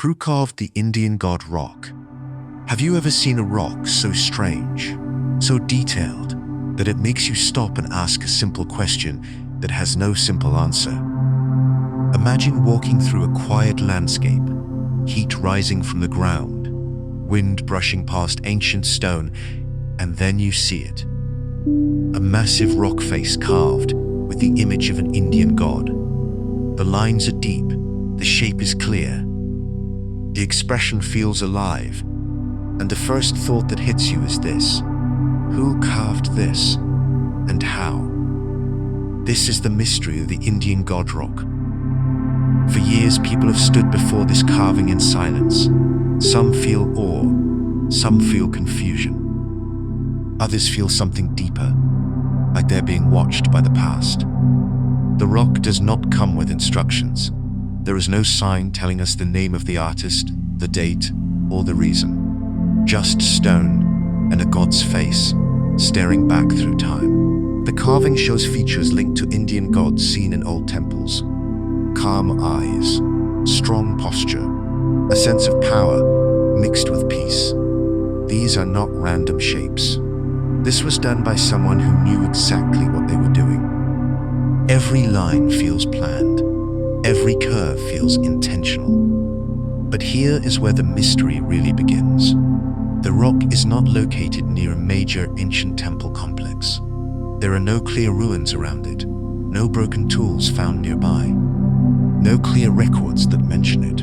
Who carved the Indian god rock? Have you ever seen a rock so strange, so detailed, that it makes you stop and ask a simple question that has no simple answer? Imagine walking through a quiet landscape, heat rising from the ground, wind brushing past ancient stone, and then you see it. A massive rock face carved with the image of an Indian god. The lines are deep, the shape is clear, the expression feels alive, and the first thought that hits you is this: who carved this, and how? This is the mystery of the Indian god rock. For years, people have stood before this carving in silence. Some feel awe, some feel confusion. Others feel something deeper, like they're being watched by the past. The rock does not come with instructions. There is no sign telling us the name of the artist, the date, or the reason. Just stone and a god's face, staring back through time. The carving shows features linked to Indian gods seen in old temples. Calm eyes, strong posture, a sense of power mixed with peace. These are not random shapes. This was done by someone who knew exactly what they were doing. Every line feels planned. Every curve feels intentional. But here is where the mystery really begins. The rock is not located near a major ancient temple complex. There are no clear ruins around it, no broken tools found nearby, no clear records that mention it.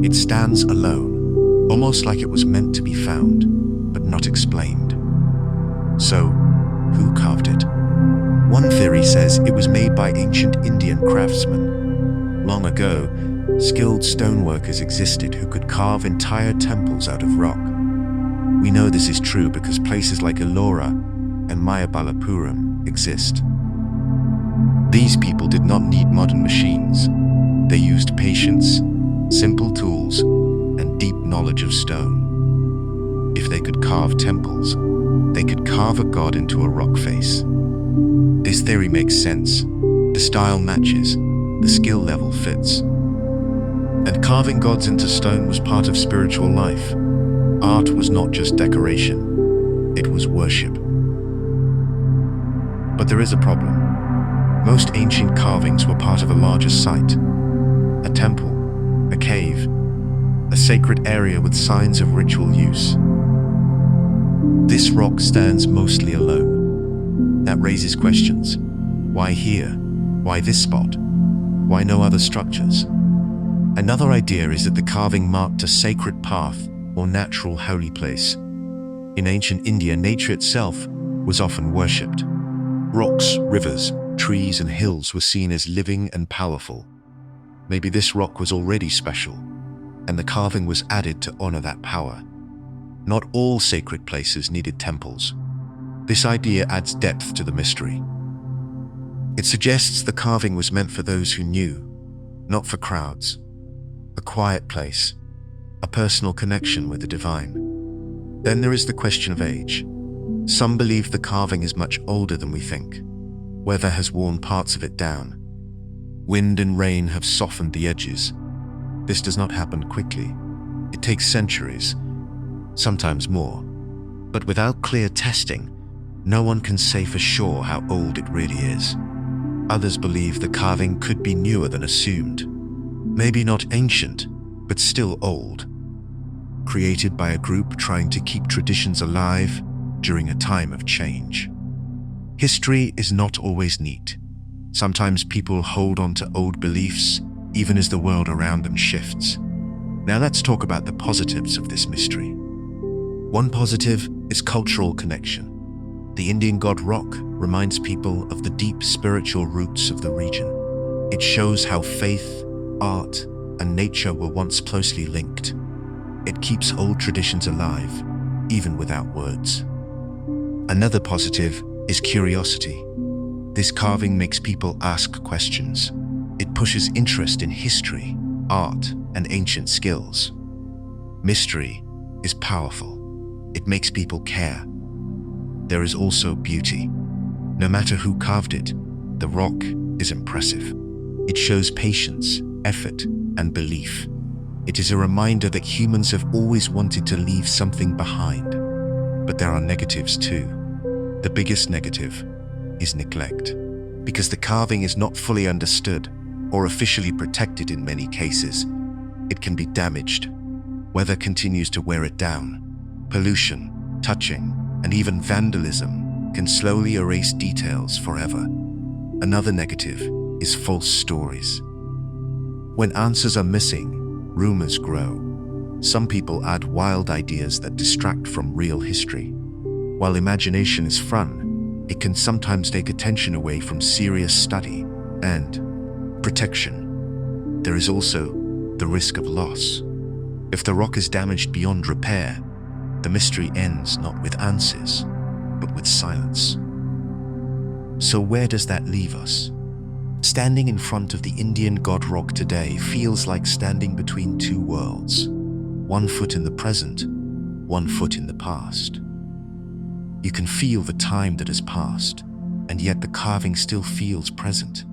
It stands alone, almost like it was meant to be found, but not explained. So, who carved it? One theory says it was made by ancient Indian craftsmen. Long ago, skilled stoneworkers existed who could carve entire temples out of rock. We know this is true because places like Ellora and Mahabalipuram exist. These people did not need modern machines. They used patience, simple tools, and deep knowledge of stone. If they could carve temples, they could carve a god into a rock face. This theory makes sense. The style matches, the skill level fits. And carving gods into stone was part of spiritual life. Art was not just decoration, it was worship. But there is a problem. Most ancient carvings were part of a larger site. A temple, a cave, a sacred area with signs of ritual use. This rock stands mostly alone. That raises questions. Why here? Why this spot? Why no other structures? Another idea is that the carving marked a sacred path or natural holy place. In ancient India, nature itself was often worshipped. Rocks, rivers, trees, and hills were seen as living and powerful. Maybe this rock was already special, and the carving was added to honor that power. Not all sacred places needed temples. This idea adds depth to the mystery. It suggests the carving was meant for those who knew, not for crowds. A quiet place, a personal connection with the divine. Then there is the question of age. Some believe the carving is much older than we think. Weather has worn parts of it down. Wind and rain have softened the edges. This does not happen quickly. It takes centuries, sometimes more. But without clear testing, no one can say for sure how old it really is. Others believe the carving could be newer than assumed. Maybe not ancient, but still old. Created by a group trying to keep traditions alive during a time of change. History is not always neat. Sometimes people hold on to old beliefs, even as the world around them shifts. Now let's talk about the positives of this mystery. One positive is cultural connection. The Indian god rock reminds people of the deep spiritual roots of the region. It shows how faith, art, and nature were once closely linked. It keeps old traditions alive, even without words. Another positive is curiosity. This carving makes people ask questions. It pushes interest in history, art, and ancient skills. Mystery is powerful. It makes people care. There is also beauty. No matter who carved it, the rock is impressive. It shows patience, effort, and belief. It is a reminder that humans have always wanted to leave something behind. But there are negatives too. The biggest negative is neglect, because the carving is not fully understood or officially protected in many cases. It can be damaged. Weather continues to wear it down. Pollution, touching, and even vandalism can slowly erase details forever. Another negative is false stories. When answers are missing, rumors grow. Some people add wild ideas that distract from real history. While imagination is fun, it can sometimes take attention away from serious study and protection. There is also the risk of loss. If the rock is damaged beyond repair, the mystery ends not with answers, but with silence. So where does that leave us? Standing in front of the Indian God Rock today feels like standing between two worlds. One foot in the present, one foot in the past. You can feel the time that has passed, and yet the carving still feels present,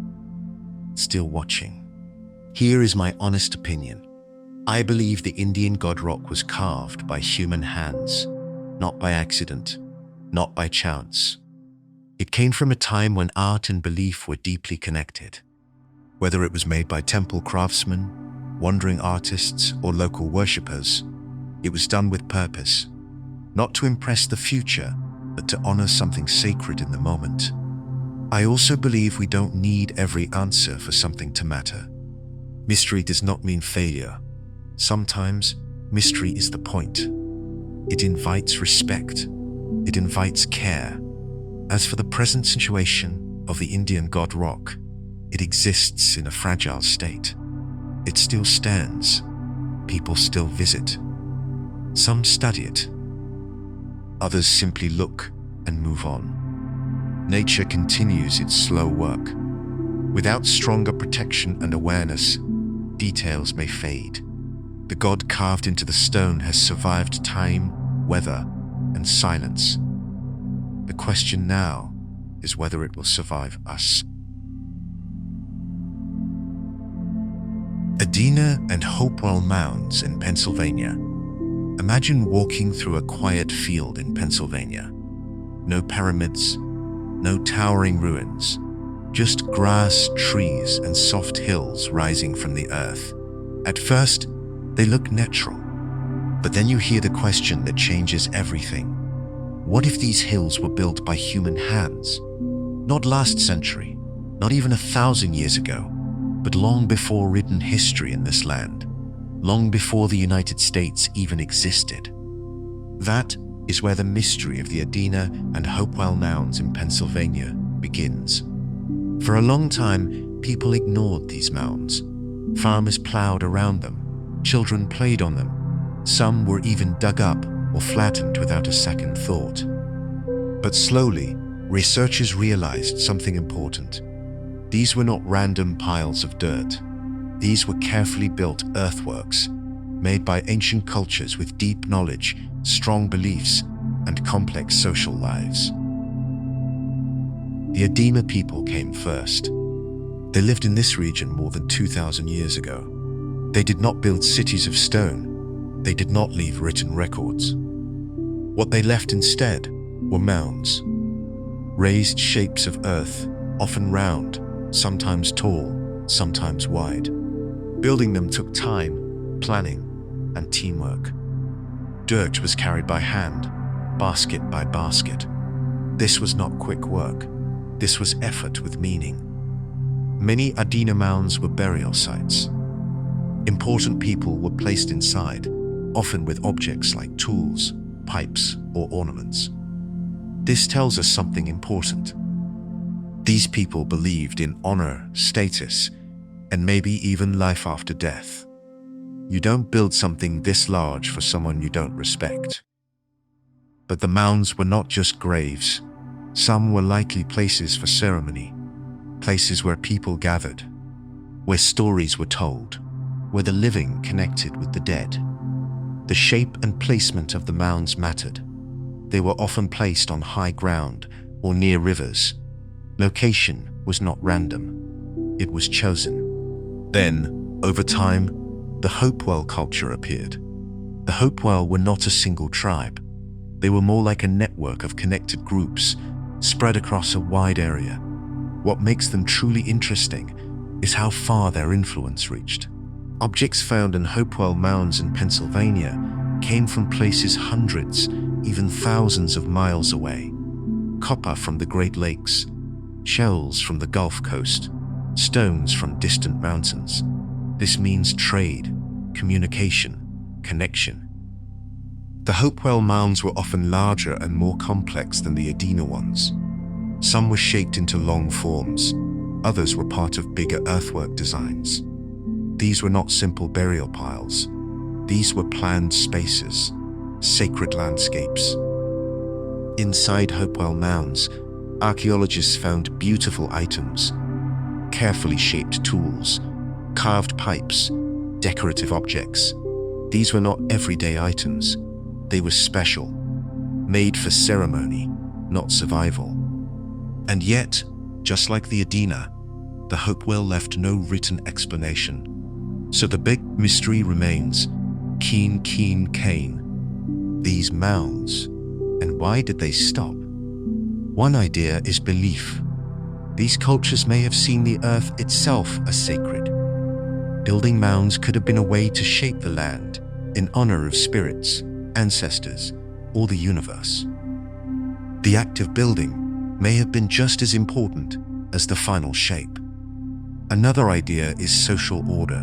still watching. Here is my honest opinion. I believe the Indian God Rock was carved by human hands, not by accident, not by chance. It came from a time when art and belief were deeply connected. Whether it was made by temple craftsmen, wandering artists, or local worshippers, it was done with purpose, not to impress the future, but to honor something sacred in the moment. I also believe we don't need every answer for something to matter. Mystery does not mean failure. Sometimes, mystery is the point. It invites respect. It invites care. As for the present situation of the Indian God Rock, it exists in a fragile state. It still stands. People still visit. Some study it. Others simply look and move on. Nature continues its slow work. Without stronger protection and awareness, details may fade. The God carved into the stone has survived time, weather, and silence. The question now is whether it will survive us. Adena and Hopewell mounds in Pennsylvania. Imagine walking through a quiet field in Pennsylvania. No pyramids, no towering ruins, just grass, trees, and soft hills rising from the earth. At first, they look natural, but then you hear the question that changes everything. What if these hills were built by human hands? Not last century, not even 1,000 years ago, but long before written history in this land, long before the United States even existed. That is where the mystery of the Adena and Hopewell mounds in Pennsylvania begins. For a long time, people ignored these mounds. Farmers plowed around them, children played on them. Some were even dug up or flattened without a second thought. But slowly, researchers realized something important. These were not random piles of dirt. These were carefully built earthworks, made by ancient cultures with deep knowledge, strong beliefs, and complex social lives. The Adena people came first. They lived in this region more than 2,000 years ago. They did not build cities of stone. They did not leave written records. What they left instead were mounds, raised shapes of earth, often round, sometimes tall, sometimes wide. Building them took time, planning, and teamwork. Dirt was carried by hand, basket by basket. This was not quick work. This was effort with meaning. Many Adena mounds were burial sites. Important people were placed inside, often with objects like tools, pipes, or ornaments. This tells us something important. These people believed in honor, status, and maybe even life after death. You don't build something this large for someone you don't respect. But the mounds were not just graves. Some were likely places for ceremony, places where people gathered, where stories were told, where the living connected with the dead. The shape and placement of the mounds mattered. They were often placed on high ground or near rivers. Location was not random. It was chosen. Then, over time, the Hopewell culture appeared. The Hopewell were not a single tribe. They were more like a network of connected groups spread across a wide area. What makes them truly interesting is how far their influence reached. Objects found in Hopewell mounds in Pennsylvania came from places hundreds, even thousands of miles away. Copper from the Great Lakes, shells from the Gulf Coast, stones from distant mountains. This means trade, communication, connection. The Hopewell mounds were often larger and more complex than the Adena ones. Some were shaped into long forms, others were part of bigger earthwork designs. These were not simple burial piles. These were planned spaces, sacred landscapes. Inside Hopewell mounds, archaeologists found beautiful items, carefully shaped tools, carved pipes, decorative objects. These were not everyday items. They were special, made for ceremony, not survival. And yet, just like the Adena, the Hopewell left no written explanation. So the big mystery remains, keen, Kane. These mounds, and why did they stop? One idea is belief. These cultures may have seen the earth itself as sacred. Building mounds could have been a way to shape the land in honor of spirits, ancestors, or the universe. The act of building may have been just as important as the final shape. Another idea is social order.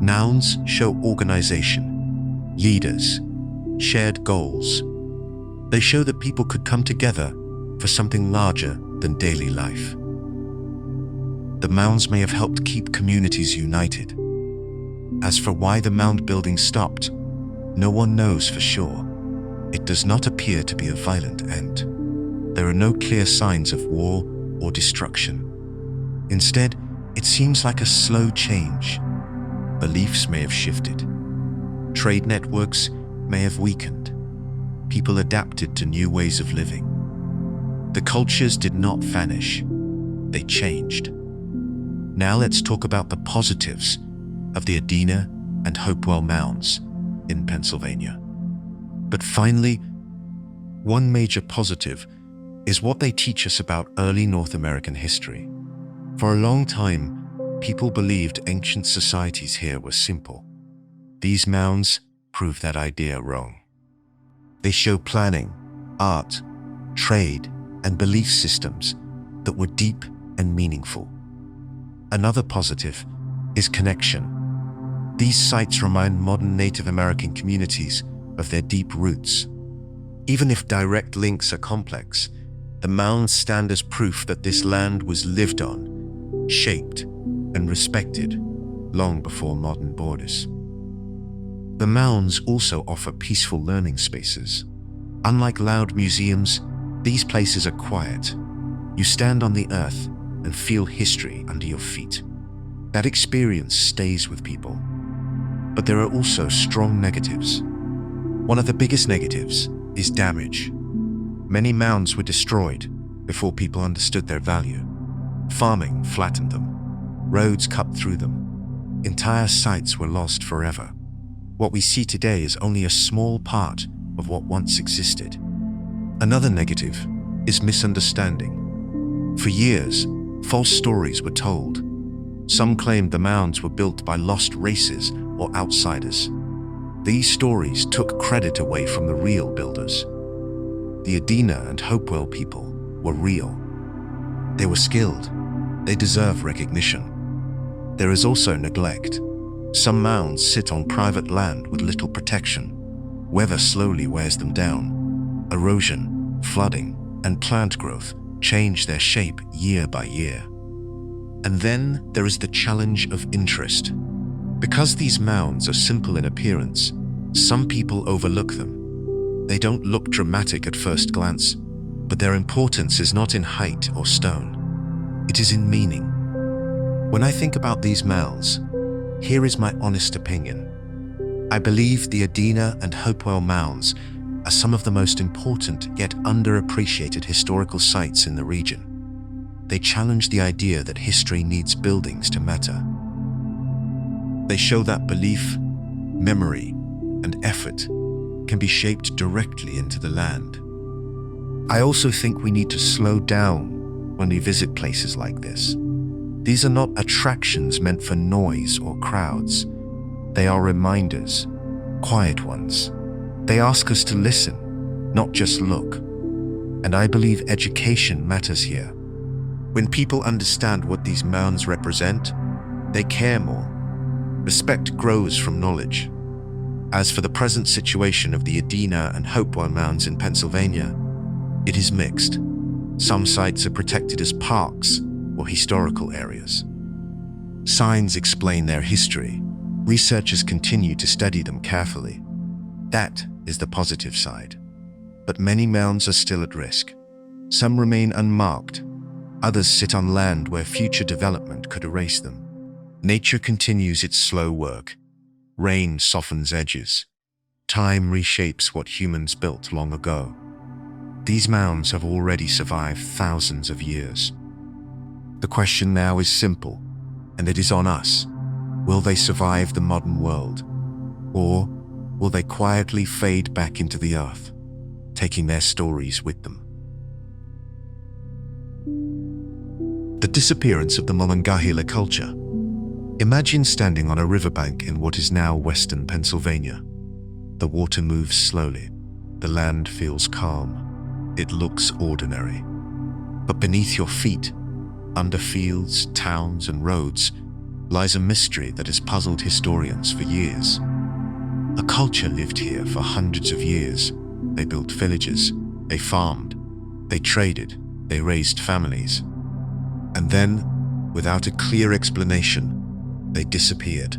Mounds show organization, leaders, shared goals. They show that people could come together for something larger than daily life. The mounds may have helped keep communities united. As for why the mound building stopped, no one knows for sure. It does not appear to be a violent end. There are no clear signs of war or destruction. Instead, it seems like a slow change. Beliefs may have shifted. Trade networks may have weakened. People adapted to new ways of living. The cultures did not vanish. They changed. Now let's talk about the positives of the Adena and Hopewell mounds in Pennsylvania. But finally, one major positive is what they teach us about early North American history. For a long time, people believed ancient societies here were simple. These mounds prove that idea wrong. They show planning, art, trade, and belief systems that were deep and meaningful. Another positive is connection. These sites remind modern Native American communities of their deep roots. Even if direct links are complex, the mounds stand as proof that this land was lived on, shaped, and respected long before modern borders. The mounds also offer peaceful learning spaces. Unlike loud museums, these places are quiet. You stand on the earth and feel history under your feet. That experience stays with people. But there are also strong negatives. One of the biggest negatives is damage. Many mounds were destroyed before people understood their value. Farming flattened them. Roads cut through them. Entire sites were lost forever. What we see today is only a small part of what once existed. Another negative is misunderstanding. For years, false stories were told. Some claimed the mounds were built by lost races or outsiders. These stories took credit away from the real builders. The Adena and Hopewell people were real. They were skilled. They deserve recognition. There is also neglect. Some mounds sit on private land with little protection. Weather slowly wears them down. Erosion, flooding, and plant growth change their shape year by year. And then there is the challenge of interest. Because these mounds are simple in appearance, some people overlook them. They don't look dramatic at first glance, but their importance is not in height or stone. It is in meaning. When I think about these mounds, here is my honest opinion. I believe the Adena and Hopewell mounds are some of the most important yet underappreciated historical sites in the region. They challenge the idea that history needs buildings to matter. They show that belief, memory, and effort can be shaped directly into the land. I also think we need to slow down when we visit places like this. These are not attractions meant for noise or crowds. They are reminders, quiet ones. They ask us to listen, not just look. And I believe education matters here. When people understand what these mounds represent, they care more. Respect grows from knowledge. As for the present situation of the Adena and Hopewell mounds in Pennsylvania, it is mixed. Some sites are protected as parks or historical areas. Signs explain their history. Researchers continue to study them carefully. That is the positive side. But many mounds are still at risk. Some remain unmarked. Others sit on land where future development could erase them. Nature continues its slow work. Rain softens edges. Time reshapes what humans built long ago. These mounds have already survived thousands of years. The question now is simple, and it is on us. Will they survive the modern world? Or will they quietly fade back into the earth, taking their stories with them? The disappearance of the Monongahela culture. Imagine standing on a riverbank in what is now western Pennsylvania. The water moves slowly. The land feels calm. It looks ordinary. But beneath your feet, under fields, towns, and roads, lies a mystery that has puzzled historians for years. A culture lived here for hundreds of years. They built villages, they farmed, they traded, they raised families. And then, without a clear explanation, they disappeared.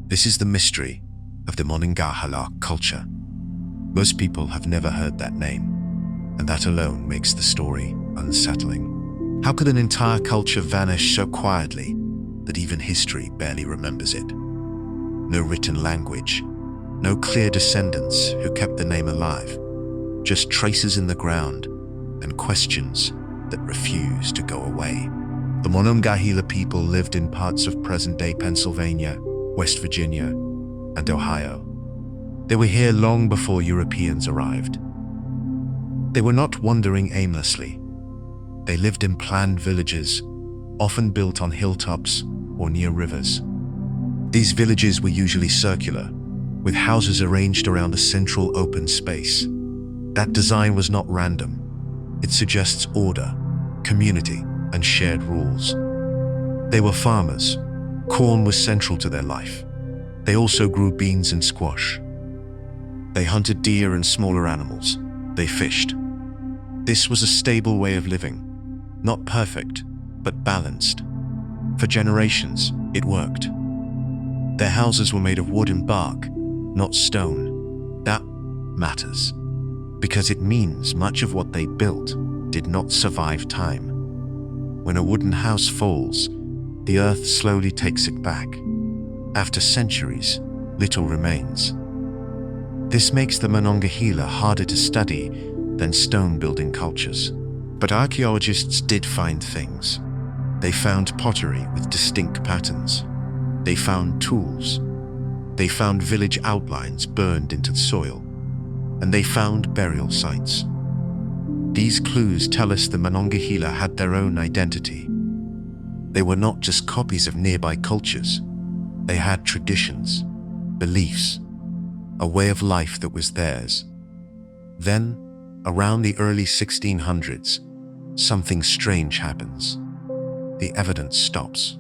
This is the mystery of the Monongahela culture. Most people have never heard that name, and that alone makes the story unsettling. How could an entire culture vanish so quietly that even history barely remembers it? No written language, no clear descendants who kept the name alive, just traces in the ground and questions that refuse to go away. The Monongahela people lived in parts of present-day Pennsylvania, West Virginia, and Ohio. They were here long before Europeans arrived. They were not wandering aimlessly. They lived in planned villages, often built on hilltops or near rivers. These villages were usually circular, with houses arranged around a central open space. That design was not random. It suggests order, community, and shared rules. They were farmers. Corn was central to their life. They also grew beans and squash. They hunted deer and smaller animals. They fished. This was a stable way of living. Not perfect, but balanced. For generations, it worked. Their houses were made of wood and bark, not stone. That matters, because it means much of what they built did not survive time. When a wooden house falls, the earth slowly takes it back. After centuries, little remains. This makes the Monongahela harder to study than stone-building cultures. But archaeologists did find things. They found pottery with distinct patterns. They found tools. They found village outlines burned into the soil. And they found burial sites. These clues tell us the Monongahela had their own identity. They were not just copies of nearby cultures. They had traditions, beliefs, a way of life that was theirs. Then, around the early 1600s, something strange happens. The evidence stops.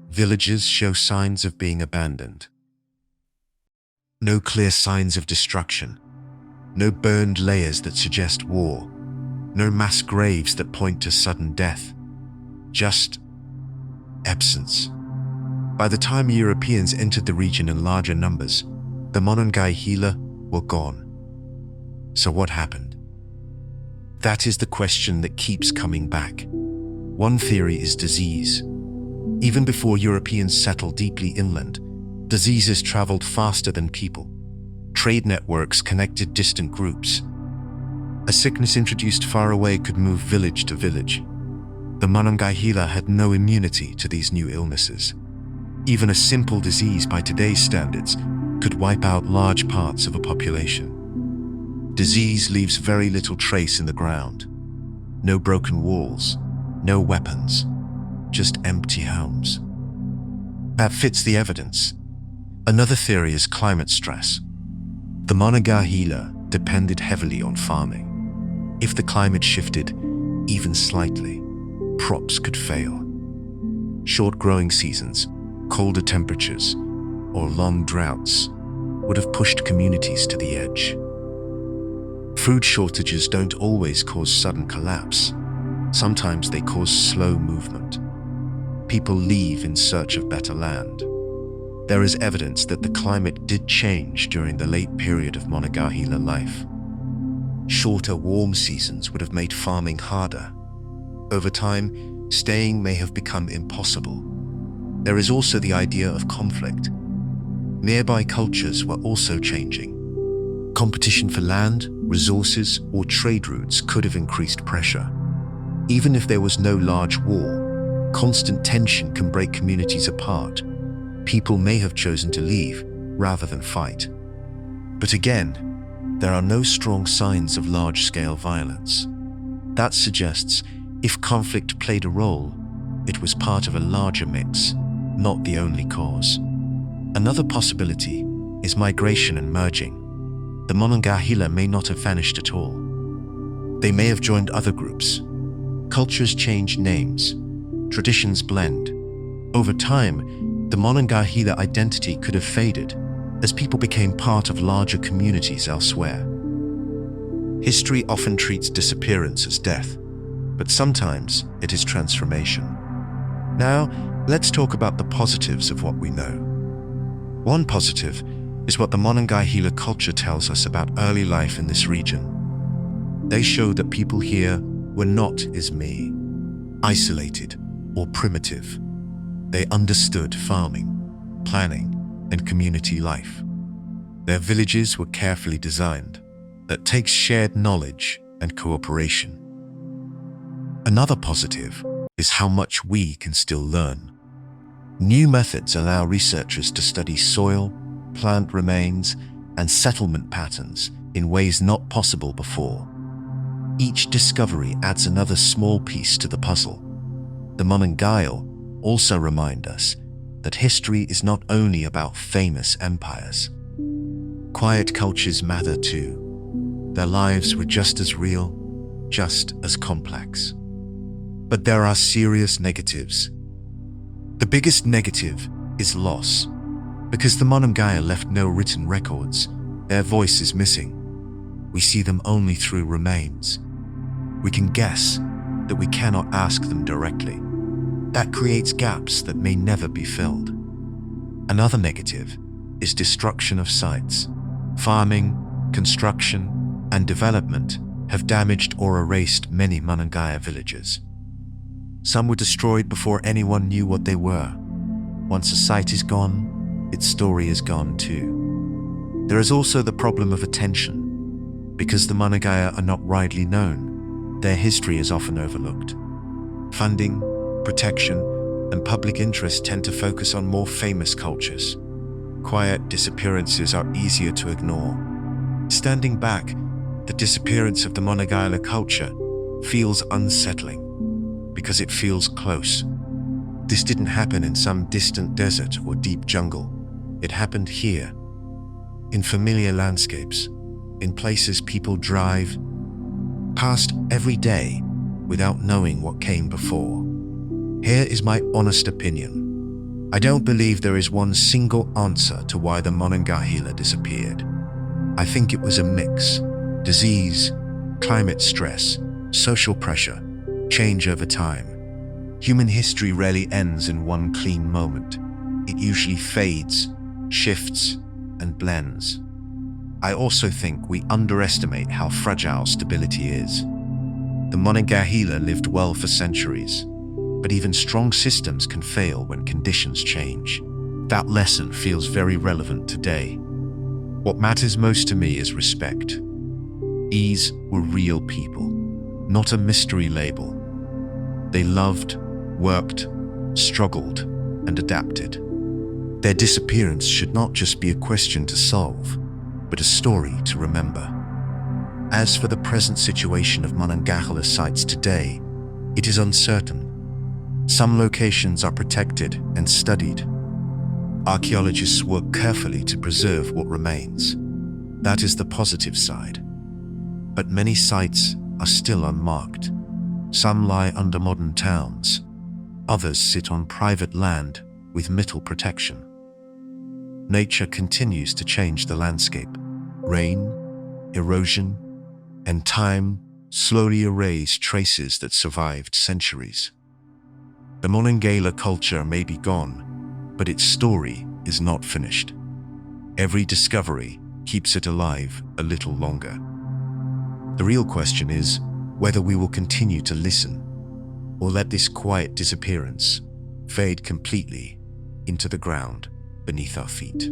Villages show signs of being abandoned. No clear signs of destruction. No burned layers that suggest war. No mass graves that point to sudden death. Just absence. By the time Europeans entered the region in larger numbers, the Monongahela were gone. So what happened? That is the question that keeps coming back. One theory is disease. Even before Europeans settled deeply inland, diseases traveled faster than people. Trade networks connected distant groups. A sickness introduced far away could move village to village. The Monongahela had no immunity to these new illnesses. Even a simple disease by today's standards could wipe out large parts of a population. Disease leaves very little trace in the ground. No broken walls, no weapons, just empty homes. That fits the evidence. Another theory is climate stress. The Monongahela depended heavily on farming. If the climate shifted even slightly, crops could fail. Short growing seasons, colder temperatures, or long droughts would have pushed communities to the edge. Food shortages don't always cause sudden collapse. Sometimes they cause slow movement. People leave in search of better land. There is evidence that the climate did change during the late period of Monongahela life. Shorter warm seasons would have made farming harder. Over time, staying may have become impossible. There is also the idea of conflict. Nearby cultures were also changing. Competition for land, resources, or trade routes could have increased pressure. Even if there was no large war, constant tension can break communities apart. People may have chosen to leave rather than fight. But again, there are no strong signs of large-scale violence. That suggests if conflict played a role, it was part of a larger mix, not the only cause. Another possibility is migration and merging. The Monongahela may not have vanished at all. They may have joined other groups. Cultures change names, traditions blend. Over time, the Monongahela identity could have faded as people became part of larger communities elsewhere. History often treats disappearance as death, but sometimes it is transformation. Now, let's talk about the positives of what we know. One positive is what the Monongahela culture tells us about early life in this region. They show that people here were not as me, isolated or primitive. They understood farming, planning, and community life. Their villages were carefully designed. That takes shared knowledge and cooperation. Another positive is how much we can still learn. New methods allow researchers to study soil, plant remains, and settlement patterns in ways not possible before. Each discovery adds another small piece to the puzzle. The Monongahela also remind us that history is not only about famous empires. Quiet cultures matter too. Their lives were just as real, just as complex. But there are serious negatives. The biggest negative is loss. Because the Monongahela left no written records, their voice is missing. We see them only through remains. We can guess that we cannot ask them directly. That creates gaps that may never be filled. Another negative is destruction of sites. Farming, construction, and development have damaged or erased many Monongahela villages. Some were destroyed before anyone knew what they were. Once a site is gone, its story is gone too. There is also the problem of attention. Because the Monongahela are not widely known, their history is often overlooked. Funding, protection, and public interest tend to focus on more famous cultures. Quiet disappearances are easier to ignore. Standing back, the disappearance of the Monongahela culture feels unsettling because it feels close. This didn't happen in some distant desert or deep jungle. It happened here, in familiar landscapes, in places people drive past every day without knowing what came before. Here is my honest opinion. I don't believe there is one single answer to why the Monongahela disappeared. I think it was a mix. Disease, climate stress, social pressure, change over time. Human history rarely ends in one clean moment. It usually fades, shifts, and blends. I also think we underestimate how fragile stability is. The Monongahela lived well for centuries, but even strong systems can fail when conditions change. That lesson feels very relevant today. What matters most to me is respect. These were real people, not a mystery label. They loved, worked, struggled, and adapted. Their disappearance should not just be a question to solve, but a story to remember. As for the present situation of Monongahela sites today, it is uncertain. Some locations are protected and studied. Archaeologists work carefully to preserve what remains. That is the positive side. But many sites are still unmarked. Some lie under modern towns. Others sit on private land with little protection. Nature continues to change the landscape. Rain, erosion, and time slowly erase traces that survived centuries. The Monongahela culture may be gone, but its story is not finished. Every discovery keeps it alive a little longer. The real question is whether we will continue to listen or let this quiet disappearance fade completely into the ground beneath our feet.